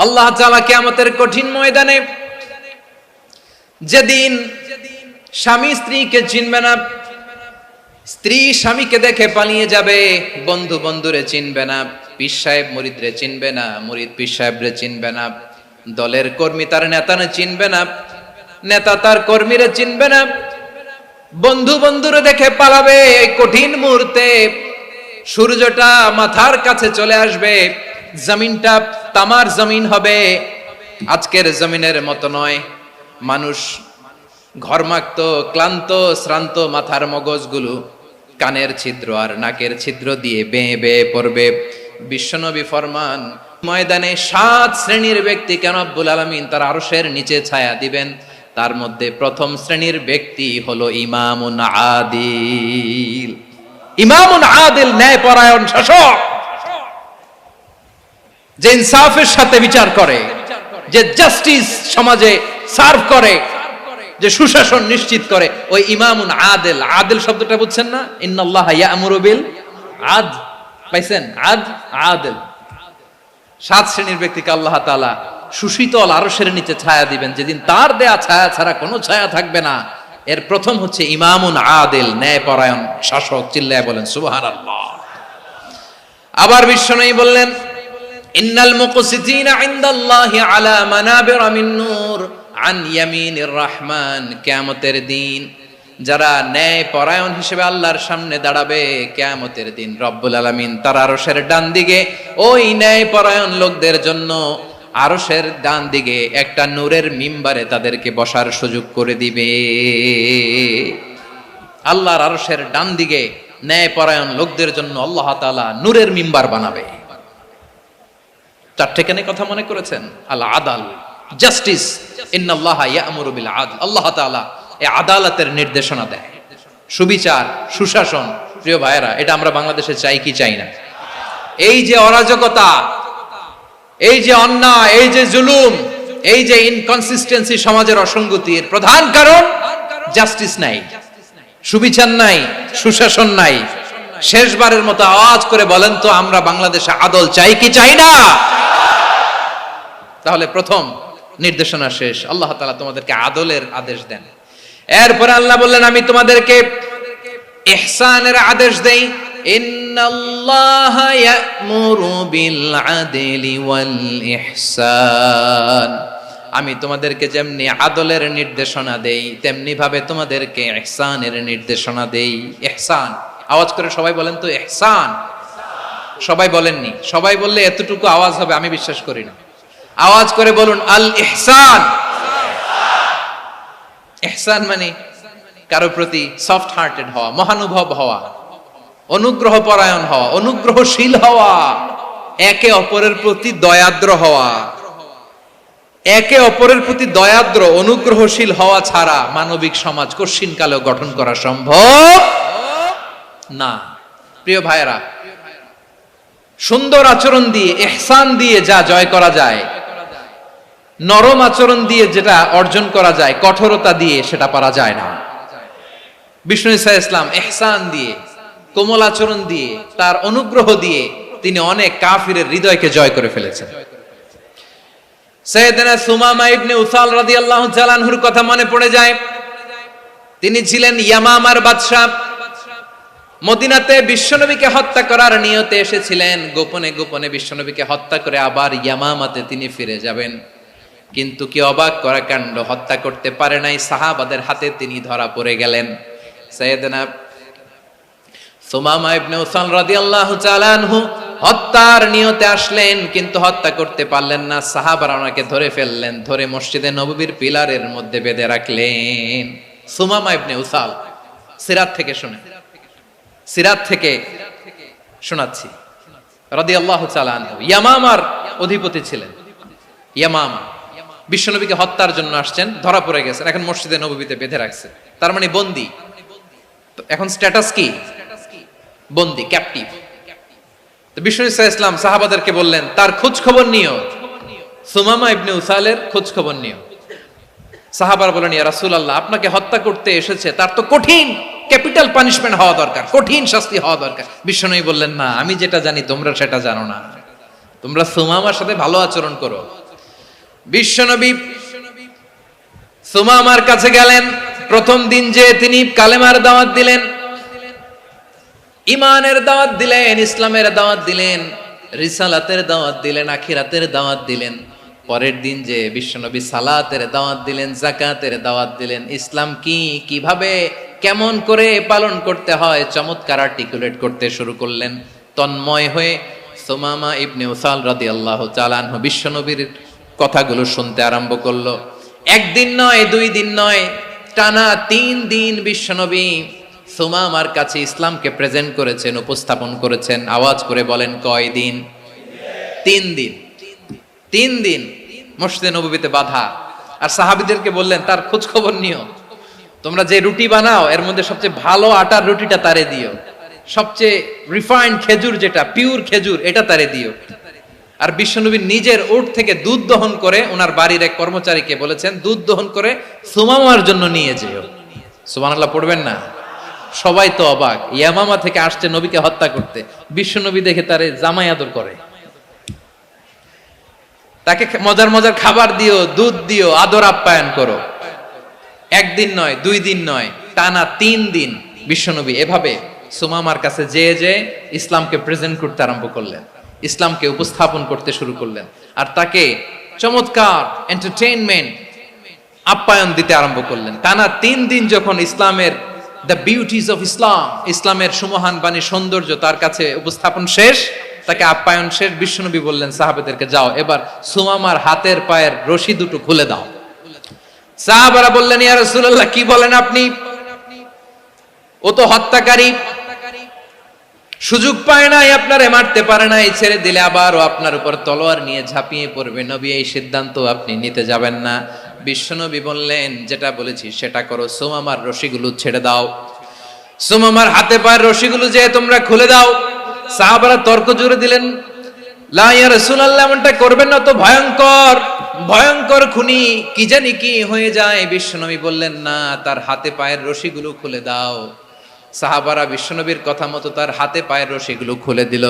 আল্লাহ তাআলা কিয়ামতের কঠিন ময়দানে, যেদিন স্বামী স্ত্রীকে চিনবে না, স্ত্রী স্বামীকে দেখে পালিয়ে যাবে, বন্ধু বন্ধুরে চিনবে না, পীর সাহেব মুরিদরে চিনবে না, মুরিদ পীর সাহেবরে চিনবে না, দলের কর্মী তার নেতারে চিনবে না, নেতা তার কর্মীরে চিনবে না, বন্ধু বন্ধুরে দেখে পালাবে। এই কঠিন মুহূর্তে সূর্যটা মাথার কাছে চলে আসবে, জমিনটা তামার জমিন হবে, আজকের জমিনের মতো নয়। মানুষ ঘর্মাক্ত, ক্লান্ত, শ্রান্ত মাথার মগজগুলো কানের ছিদ্র আর নাকের ছিদ্র দিয়ে বেয়ে বেয়ে পড়বে। বিশ্বনবী ফরমান, ময়দানে 7 শ্রেণীর ব্যক্তিকে রব্বুল আলামিন তার আরশের নিচে ছায়া দিবেন। তার মধ্যে প্রথম শ্রেণীর ব্যক্তি হলো ইমামুন আদিল। ইমামুন আদিল, ন্যায়পরায়ণ শাসক, যে ইনসাফের সাথে বিচার করে, যে জাস্টিস সমাজে সার্ভ করে, যে সুশাসন নিশ্চিত করে, ওই ইমামুন আদিল। আদিল শব্দটা বুঝছেন না? ইন্নাল্লাহা ইয়া'মুরু বিল আদল, পাইছেন? আদিল। 7 শ্রেণীর ব্যক্তিকে আল্লাহ তাআলা সুশীতল আরশের নিচে ছায়া দিবেন, যেদিন তার দেয়া ছায়া ছাড়া কোনো ছায়া থাকবে না। এর প্রথম হচ্ছে ইমামুন আদিল, ন্যায়পরায়ণ শাসক। চিল্লায় বলেন সুবহানাল্লাহ। আবার বিশ্বনবী বললেন, ইন্নাল মুকসিতিনা ইনদাল্লাহি আলা মানাবিরা মিন নূর আন ইয়ামিনির রহমান। কিয়ামতের দিন যারা ন্যায়পরায়ণ হিসেবে আল্লাহর সামনে দাঁড়াবে, কিয়ামতের দিন রব্বুল আলামিন তার আরশের ডান দিকে ওই ন্যায়পরায়ণ লোকদের জন্য আরশের ডান দিকে একটা নূরের মিম্বারে তাদেরকে বসার সুযোগ করে দিবে। আল্লাহর আরশের ডান দিকে ন্যায়পরায়ণ লোকদের জন্য আল্লাহ তাআলা নূরের মিম্বার বানাবে। 4টেখানে কথা মনে করেছেন? আল আদাল, জাস্টিস। ইন্নাল্লাহা ইয়া'মুরু বিল আদল। আল্লাহ তাআলা এই আদালতের নির্দেশনা দেয়, সুবিচার, সুশাসন। প্রিয় ভাইয়েরা, এটা আমরা বাংলাদেশে চাই কি চাই না? এই যে অরাজকতা, এই যে অন্যায়, এই যে জুলুম, এই যে ইনকনসিস্টেন্সি সমাজের অসঙ্গতির প্রধান কারণ জাস্টিস নাই, সুবিচার নাই, সুশাসন নাই। শেষবারের মতো আওয়াজ করে বলেন তো, আমরা বাংলাদেশে আদল চাই কি চাই না? তাহলে প্রথম নির্দেশনা শেষ। আল্লাহ তাআলা তোমাদেরকে আদলের আদেশ দেন। এরপরে আল্লাহ বললেন, আমি তোমাদেরকে ইহসানের আদেশ দেই। ইন্নাল্লাহা ইয়া'মুরু বিল আদলি ওয়াল ইহসান। আমি তোমাদেরকে যেমনি আদলের নির্দেশনা দেই, তেমনি ভাবে তোমাদেরকে ইহসানের নির্দেশনা দেই। ইহসান, আওয়াজ করে সবাই বলেন তো ইহসান। সবাই বলেননি, সবাই বললে এতটুকু আওয়াজ হবে আমি বিশ্বাস করি না। আওয়াজ করে বলুন আল ইহসান। ইহসান মানে কারো প্রতি সফট হার্টেড হওয়া, মহানুভব হওয়া, অনুগ্রহ পরায়ণ হওয়া, অনুগ্রহশীল হওয়া, একে অপরের প্রতি দয়াদ্র হওয়া। একে অপরের প্রতি দয়াদ্র, অনুগ্রহশীল হওয়া ছাড়া মানবিক সমাজ কঠিন কালেও গঠন করা সম্ভব না। প্রিয় ভাইয়েরা, সুন্দর আচরণ দিয়ে, ইহসান দিয়ে যা জয় করা যায়, নরম আচরণ দিয়ে যেটা অর্জন করা যায়, কঠোরতা দিয়ে সেটা পারা যায় না। বিষ্ণু ঈসা ইসলাম ইহসান দিয়ে, কোমল আচরণ দিয়ে, তার অনুগ্রহ দিয়ে তিনি অনেক কাফিরের হৃদয়কে জয় করে ফেলেছেন। সাইয়েদনা সুমামা ইবনে উসাল রাদিয়াল্লাহু তাআলা আনহুর কথা মনে পড়ে যায়। তিনি ছিলেন ইয়ামামার বাদশা। মদিনাতে বিশ্বনবীকে হত্যা করার নিয়তে এসেছিলেন। গোপনে গোপনে বিশ্বনবীকে হত্যা করে আবার ইয়ামামাতে তিনি ফিরে যাবেন। কিন্তু কি অবাক করা কাণ্ড, হত্যা করতে পারে নাই, সাহাবাদের হাতে তিনি ধরা পড়ে গেলেন। সাইয়েদনা সুমামা ইবনে উসাল রাদিয়াল্লাহু তাআলা আনহু হত্যার নিয়তে আসলেন, কিন্তু হত্যা করতে পারলেন না। সাহাবারা ওনাকে ধরে ফেললেন, ধরে মসজিদে নববীর পিলারের মধ্যে বেঁধে রাখলেন। সুমামা ইবনে উসাল, সিরাত থেকে শুনে, সিরাত থেকে শোনাচ্ছি, রাদিয়াল্লাহু তাআলা আনহু ইয়ামামার অধিপতি ছিলেন। ইয়ামামা বিশ্বনবীকে হত্যার জন্য আসছেন, ধরা পড়ে গেছেন, এখন মসজিদে নববীতে বেঁধে রাখছে, তার মানে বন্দী। এখন স্ট্যাটাস কি? বন্দী, ক্যাপটিভ। তো বিষ্ণু ঈসা ইসলাম সাহাবাদেরকে বললেন, তার খোঁজ খবর নিও, সুমামা ইবনে উসালের খোঁজ খবর নিও। সাহাবারা বলেন, ইয়া রাসূলুল্লাহ, আপনাকে হত্যা করতে এসেছে, তার তো কঠিন ক্যাপিটাল পানিশমেন্ট হওয়া দরকার, কঠিন শাস্তি হওয়া দরকার। বিশ্বনবী বললেন, না, আমি যেটা জানি তোমরা সেটা জানো না। তোমরা সুমামার সাথে ভালো আচরণ করো, বিশ্বনবী সুমামার কাছে গেলেন। প্রথম দিন যে তিনি কালেমার দাওয়াত দিলেন, ইমানের দাওয়াত দিলেন, ইসলামের দাওয়াত দিলেন, রিসালাতের দাওয়াত দিলেন, আখিরাতের দাওয়াত দিলেন। পরের দিন যে বিশ্বনবী সালাতের দাওয়াত দিলেন, যাকাতের দাওয়াত দিলেন, ইসলাম কি, কিভাবে, কেমন করে পালন করতে হয় চমৎকার আর্টিকুলেট করতে শুরু করলেন। তন্ময় হয়ে সুমামা ইবনে উসাল রাদিয়াল্লাহু তাআলা আনহু বিশ্বনবীর কথাগুলো শুনতে আরম্ভ করলো। একদিন নয়, 2 দিন নয়, টানা 3 দিন বিশ্বনবী সুমামার কাছে ইসলামকে প্রেজেন্ট করেছেন, উপস্থাপন করেছেন। আওয়াজ করে বলেন, কয় দিন? 3 দিন। 3 দিন মসজিদে নববীতে বাধা। আর সাহাবীদেরকে বললেন, তার খোঁজ খবর নিও, তোমরা যে রুটি বানাও এর মধ্যে সবচেয়ে ভালো আটার রুটিটা তারে দিও, সবচেয়ে রিফাইন্ড খেজুর, যেটা পিওর খেজুর, এটা তারে দিও। আর বিশ্বনবী নিজের উট থেকে দুধ দহন করে ওনার বাড়ির এক কর্মচারীকে বলেছেন, দুধ দহন করে সুমামার জন্য নিয়ে যেও। সুবহানাল্লাহ পড়বেন না? সবাই তো অবাক, ইয়ামামা থেকে আসছে নবীকে হত্যা করতে, বিশ্বনবী দেখে তারে জামাই আদর করে, তাকে মজার মজার খাবার দিও, দুধ দিও, আদর আপ্যায়ন করো। একদিন নয়, 2 দিন নয়, টানা 3 দিন বিশ্বনবী এভাবে সুমামার কাছে যে ইসলামকে প্রেজেন্ট করতে আরম্ভ করলেন, ইসলামকে উপস্থাপন করতে শুরু করলেন। আর তাকে চমৎকার এন্টারটেইনমেন্ট, আপ্যায়ন দিতে আরম্ভ করলেন। টানা 3 দিন যখন ইসলামের দ্য বিউটিজ অফ ইসলাম, ইসলামের সুমহান বাণী, সৌন্দর্য তার কাছে উপস্থাপন শেষ, তাকে আপ্যায়ন শেষ, বিশ্বনবী বললেন সাহাবাদেরকে, যাও এবার সুমামার হাতের পায়ের রশি দুটো খুলে দাও। সাহাবারা বললেন, ইয়া রাসূলুল্লাহ, কি বলেন আপনি? ও তো হত্যাকারী, সুযোগ পায় নাই, আপনারে মারতে পারে নাই, ছেড়ে দিলে আবার ও আপনার উপর তলোয়ার নিয়ে ঝাঁপিয়ে পড়বে। নবী, এই সিদ্ধান্ত আপনি নিতে যাবেন না। বিশ্বনবী বললেন, যেটা বলেছি সেটা করো, সুমামার রশিগুলো ছেড়ে দাও, সুমামার হাতে পায়ের রশিগুলো যে তোমরা খুলে দাও। সাহাবারা তর্ক জুড়ে দিলেন, লা ইয়া রাসূলুল্লাহ, এমনটা করবেন না, তো ভয়ঙ্কর ভয়ঙ্কর খুনি, কি জানি কি হয়ে যায়। বিশ্বনবী বললেন, না, তার হাতে পায়ের রশিগুলো খুলে দাও। সাহাবারা বিশ্বনবীর কথা মতো তার হাতে পায়ের রশিগুলো খুলে দিল।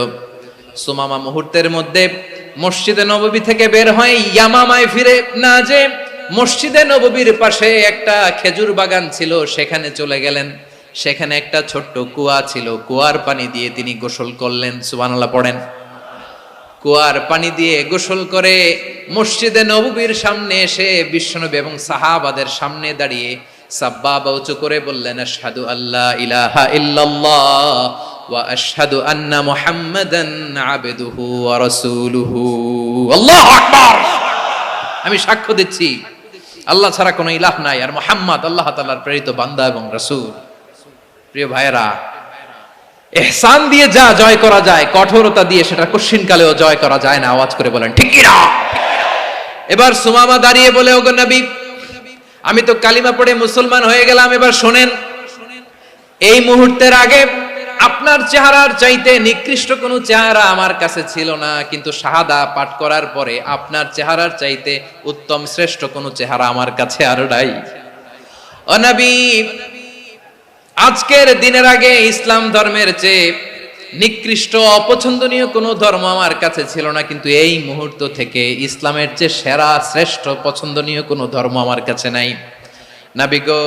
সুমামা মুহূর্তের মধ্যে মসজিদে নববী থেকে বের হয়ে ইয়ামামায় ফিরে না যে মসজিদে নববীর পাশে একটা খেজুর বাগান ছিল, সেখানে চলে গেলেন। সেখানে একটা ছোট্ট কুয়া ছিল, কুয়ার পানি দিয়ে তিনি গোসল করলেন। সুবহানাল্লাহ পড়েন। কুয়ার পানি দিয়ে গোসল করে মসজিদে নববীর সামনে এসে বিশ্বনবী এবং সাহাবাদের সামনে দাঁড়িয়ে সাব্বাবা উঁচু করে বললেন, আশহাদু আল্লা ইলাহা ইল্লাল্লাহ ওয়া আশহাদু আন্না মুহাম্মাদান আবদুহু ওয়া রাসূলুহু। আল্লাহু আকবার। আমি সাক্ষ্য দিচ্ছি আল্লাহ ছাড়া কোনো ইলাহ নাই, আর মুহাম্মদ আল্লাহ তাআলার প্রেরিত বান্দা এবং রাসূল। প্রিয় ভাইয়েরা, ইহসান দিয়ে যা জয় করা যায়, কঠোরতা দিয়ে সেটা কঠিনকালেও জয় করা যায় না। আওয়াজ করে বলেন, ঠিক কি না? এবার সুমামা দাঁড়িয়ে বলে, ওগো নবী, আমি তো কালিমা পড়ে মুসলমান হয়ে গেলাম, এবার শোনেন, এই মুহূর্তের আগে আপনার চেহারার চাইতে নিকৃষ্ট কোনো চেহারা আমার কাছে ছিল না, কিন্তু শাহাদা পাঠ করার পরে আপনার চেহারার চাইতে উত্তম শ্রেষ্ঠ কোনো চেহারা আমার কাছে আর নাই। ও নবী, আজকের দিনের আগে ইসলাম ধর্মের চেয়ে নিকৃষ্ট অপছন্দনীয় কোনো ধর্ম আমার কাছে ছিল না, কিন্তু এই মুহূর্ত থেকে ইসলামের চেয়ে সেরা শ্রেষ্ঠ পছন্দনীয় কোনো ধর্ম আমার কাছে নাই। নবী গো,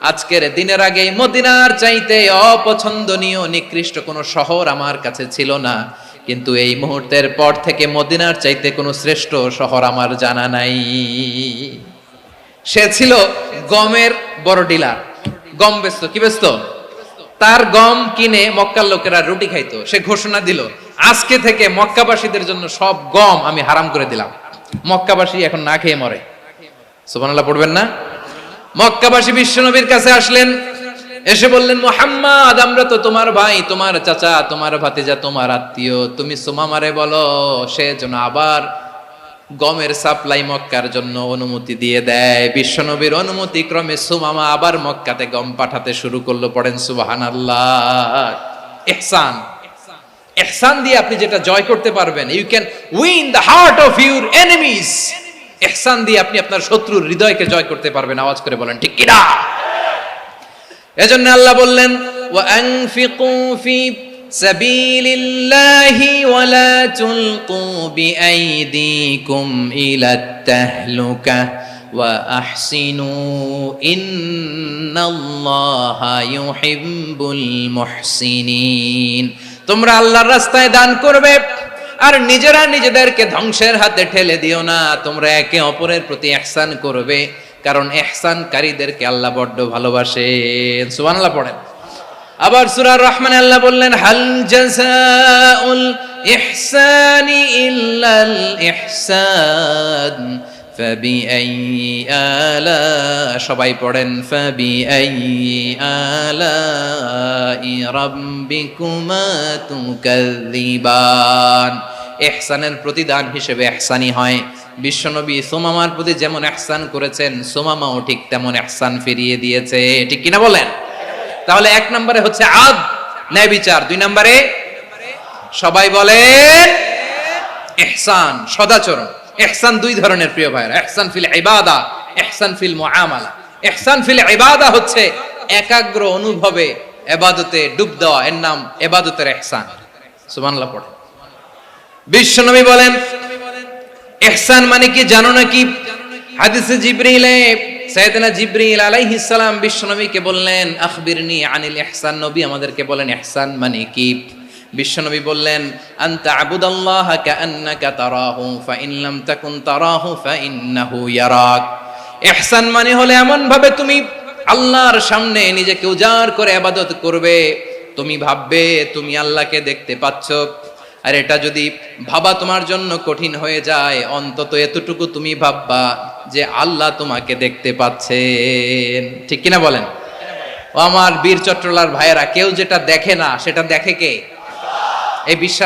আজকের দিনের আগে মদিনার চাইতে অপছন্দনীয় নিকৃষ্ট কোনো শহর আমার কাছে ছিল না, কিন্তু এই মুহূর্তের পর থেকে মদিনার চাইতে কোনো শ্রেষ্ঠ শহর আমার জানা নাই। সে ছিল গমের বড় ডিলার, গম বেচতো। কি বেচতো? তার গম কিনে মক্কার লোকেরা রুটি খাইতো। সে ঘোষণা দিল, আজকে থেকে মক্কাবাসীদের জন্য সব গম আমি হারাম করে দিলাম, মক্কাবাসী এখন না খেয়ে মরে। সুবহানাল্লাহ পড়বেন না? মক্কাবাসী বিশ্বনবীর কাছে আসলেন, এসে বললেন, মুহাম্মদ, আমরা তো তোমার ভাই, তোমার চাচা, তোমার ভাতিজা, তোমার আত্মীয়, তুমি সুমামারে বলো সে যেন আবার গমের সাপ্লাই মক্কার জন্য অনুমতি দিয়ে দেয়। বিশ্বনবীর অনুমতি ক্রমে সুমামা আবার মক্কাতে গম পাঠাতে শুরু করলো। পড়েন সুবহানাল্লাহ। ইহসান, ইহসান দিয়ে আপনি যেটা জয় করতে পারবেন, you can win the heart of your enemies. ইহসান দিয়ে আপনি আপনার শত্রুর হৃদয়কে জয় করতে পারবেন। আওয়াজ করে বলেন, ঠিক কি না? এজন্য আল্লাহ বললেন, ওয়া আনফিকু ফি সাবিলিল্লাহি ওয়ালা তুলকু বিআইদিকুম ইলাত তাহলুকা ওয়া আহসিনু ইন্নাল্লাহা ইউহিব্বুল মুহসিনিন। তোমরা আল্লাহর রাস্তায় দান করবে আর নিজেরা নিজেদেরকে ধ্বংসের হাতে ঠেলে দিও না। তোমরা একে অপরের প্রতি ইহসান করবে, কারণ ইহসানকারীদেরকে আল্লাহ বড্ড ভালোবাসেন। সুবহানাল্লাহ পড়েন। আবার সূরা রহমানে আল্লাহ বললেন, হাল জাযাউল ইহসানি ইল্লাল ইহসান ফাবিআইয়ি আলা, সবাই পড়েন, ফাবিআইয়ি আলাই রাব্বিকুমা তুকাযযিবান। ইহসানের প্রতিদান হিসেবে ইহসানি হয়। বিশ্বনবী সুমামার প্রতি যেমন ইহসান করেছেন, সুমামাও ঠিক তেমন ইহসান ফিরিয়ে দিয়েছে। ঠিক কিনা বলেন? তাহলে এক নম্বরে হচ্ছে আদ, ন্যায় বিচার। দুই নম্বরে সবাই বলেন ইহসান, সদাচরণ। ইহসান দুই ধরনের প্রিয় ভাইরা, ইহসান ফিল ইবাদা, ইহসান ফিল মুআমালা। ইহসান ফিল ইবাদা হচ্ছে একাগ্র অনুভবে ইবাদতে ডুব দেওয়া, এর নাম ইবাদতের ইহসান। সুবহানাল্লাহ পড়ে। বিশ্বনবী বলেন ইহসান মানে কি জানো নাকি? হাদিসে জিবরিলে সাইয়েদনা জিবরিল আলাইহিস সালাম বিশ্বনবীকে বললেন, আখবিরনি আনিল ইহসান। নবী আমাদেরকে বলেন ইহসান মানে কি? বিশ্বনবী বললেন, আনতা আবুদাল্লাহা কাআন্নাকা তারাহু ফাইন লাম তাকুন তারাহু ফাইন্নাহু ইয়ারাক। ইহসান মানে হলো এমন ভাবে তুমি আল্লাহর সামনে নিজেকে উজাড় করে ইবাদত করবে, তুমি ভাববে তুমি আল্লাহকে দেখতে পাচ্ছ। আর এটা যদি ভাবা তোমার জন্য কঠিন হয়ে যায়, অন্তত এতটুকু তুমি ভাববা যে আল্লাহ তোমাকে দেখতে পাচ্ছেন। ঠিক কিনা বলেন? ও আমার বীর চট্টলার ভাইয়েরা, কেউ যেটা দেখে না সেটা দেখে কে? এই বিশ্বাস